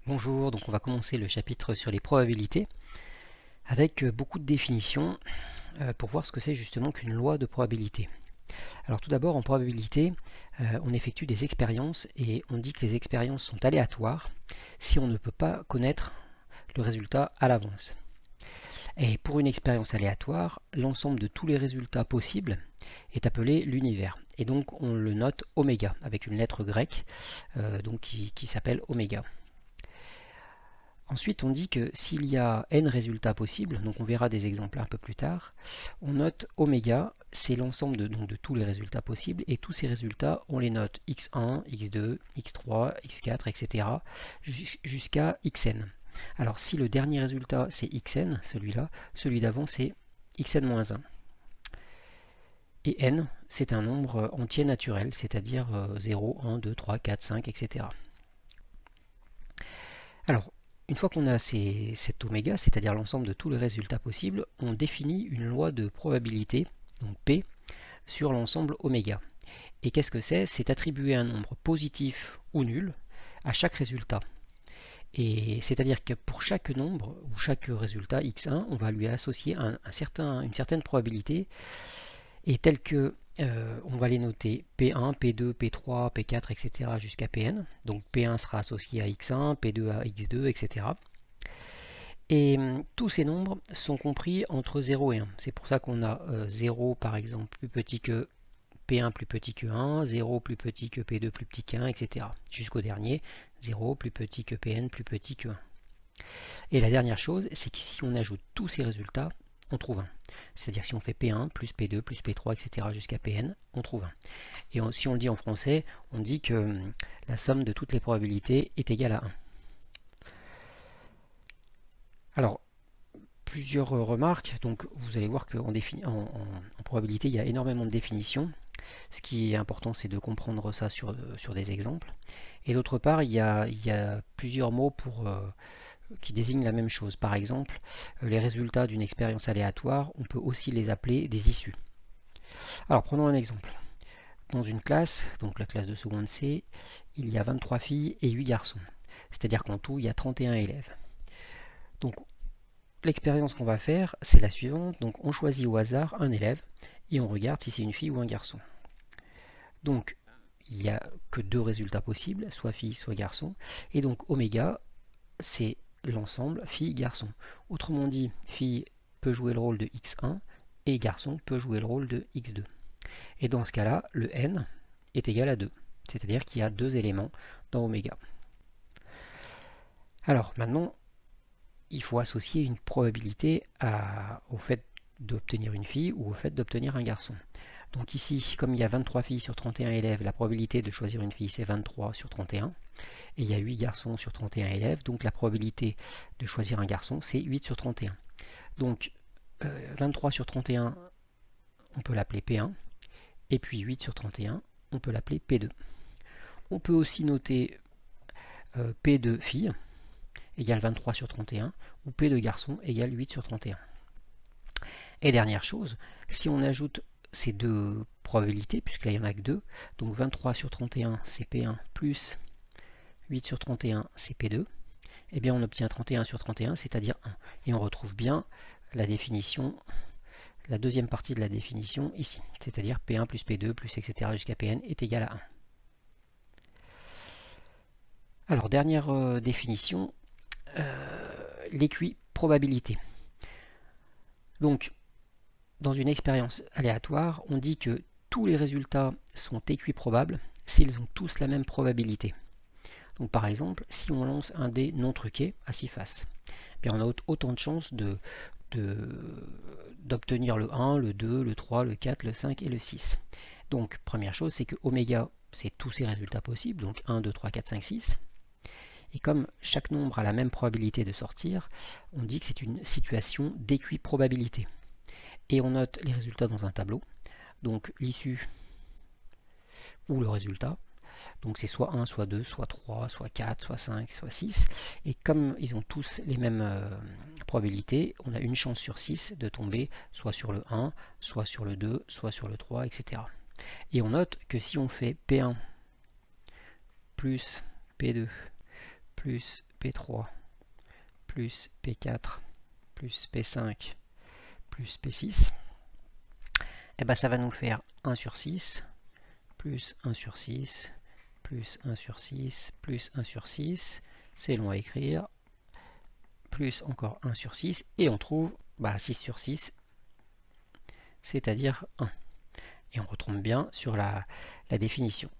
Bonjour, donc on va commencer le chapitre sur les probabilités avec beaucoup de définitions pour voir ce que c'est justement qu'une loi de probabilité. Alors tout d'abord en probabilité, on effectue des expériences et on dit que les expériences sont aléatoires si on ne peut pas connaître le résultat à l'avance. Et pour une expérience aléatoire, l'ensemble de tous les résultats possibles est appelé l'univers. Et donc on le note oméga avec une lettre grecque qui s'appelle oméga. Ensuite, on dit que s'il y a n résultats possibles, donc on verra des exemples un peu plus tard, on note oméga, c'est l'ensemble de tous les résultats possibles, et tous ces résultats, on les note x1, x2, x3, x4, etc. jusqu'à xn. Alors si le dernier résultat c'est xn, celui-là, celui d'avant c'est xn-1. Et n, c'est un nombre entier naturel, c'est-à-dire 0, 1, 2, 3, 4, 5, etc. Alors, une fois qu'on a cet oméga, c'est-à-dire l'ensemble de tous les résultats possibles, on définit une loi de probabilité, donc P, sur l'ensemble oméga. Et qu'est-ce que c'est? C'est attribuer un nombre positif ou nul à chaque résultat. Et c'est-à-dire que pour chaque nombre ou chaque résultat x1, on va lui associer une certaine probabilité, et tel que on va les noter P1, P2, P3, P4, etc. jusqu'à Pn. Donc P1 sera associé à x1, P2 à x2, etc. Et tous ces nombres sont compris entre 0 et 1. C'est pour ça qu'on a 0 par exemple plus petit que P1 plus petit que 1, 0 plus petit que P2 plus petit que 1, etc. Jusqu'au dernier, 0 plus petit que Pn plus petit que 1. Et la dernière chose, c'est que si on ajoute tous ces résultats, on trouve 1. C'est-à-dire si on fait P1 plus P2 plus P3, etc. jusqu'à Pn, on trouve 1. Et si on le dit en français, on dit que la somme de toutes les probabilités est égale à 1. Alors, plusieurs remarques. Donc, vous allez voir qu'en en probabilité, il y a énormément de définitions. Ce qui est important, c'est de comprendre ça sur des exemples. Et d'autre part, il y a plusieurs mots qui désignent la même chose. Par exemple, les résultats d'une expérience aléatoire, on peut aussi les appeler des issues. Alors, prenons un exemple. Dans une classe, donc la classe de seconde C, il y a 23 filles et 8 garçons. C'est-à-dire qu'en tout, il y a 31 élèves. Donc, l'expérience qu'on va faire, c'est la suivante. Donc, on choisit au hasard un élève et on regarde si c'est une fille ou un garçon. Donc, il n'y a que deux résultats possibles, soit fille, soit garçon. Et donc, oméga, c'est l'ensemble fille-garçon. Autrement dit, fille peut jouer le rôle de x1 et garçon peut jouer le rôle de x2. Et dans ce cas-là, le n est égal à 2. C'est-à-dire qu'il y a deux éléments dans oméga. Alors, maintenant, il faut associer une probabilité au fait d'obtenir une fille ou au fait d'obtenir un garçon. Donc ici, comme il y a 23 filles sur 31 élèves, la probabilité de choisir une fille, c'est 23 sur 31. Et il y a 8 garçons sur 31 élèves, donc la probabilité de choisir un garçon, c'est 8 sur 31. Donc 23 sur 31, on peut l'appeler P1. Et puis 8 sur 31, on peut l'appeler P2. On peut aussi noter P de fille égale 23 sur 31, ou P de garçon égale 8 sur 31. Et dernière chose, si on ajoute ces deux probabilités, puisqu'il n'y en a que deux, donc 23 sur 31 c'est P1 plus 8 sur 31 c'est P2, et bien on obtient 31 sur 31, c'est-à-dire 1. Et on retrouve bien la définition, la deuxième partie de la définition ici, c'est-à-dire P1 plus P2 plus etc. jusqu'à Pn est égal à 1. Alors dernière définition, l'équiprobabilité. Donc dans une expérience aléatoire, on dit que tous les résultats sont équiprobables s'ils ont tous la même probabilité. Donc par exemple, si on lance un dé non truqué à 6 faces, bien on a autant de chances d'obtenir le 1, le 2, le 3, le 4, le 5 et le 6. Donc première chose, c'est que oméga, c'est tous ces résultats possibles, donc 1, 2, 3, 4, 5, 6. Et comme chaque nombre a la même probabilité de sortir, on dit que c'est une situation d'équiprobabilité. Et on note les résultats dans un tableau. Donc l'issue ou le résultat. Donc c'est soit 1, soit 2, soit 3, soit 4, soit 5, soit 6. Et comme ils ont tous les mêmes probabilités, on a une chance sur 6 de tomber soit sur le 1, soit sur le 2, soit sur le 3, etc. Et on note que si on fait P1 plus P2 plus P3 plus P4 plus P5 plus P6, et ben ça va nous faire 1 sur 6 plus 1 sur 6 plus 1 sur 6 plus 1 sur 6, c'est long à écrire, plus encore 1 sur 6, et on trouve 6 sur 6, c'est-à-dire 1. Et on retombe bien sur la définition.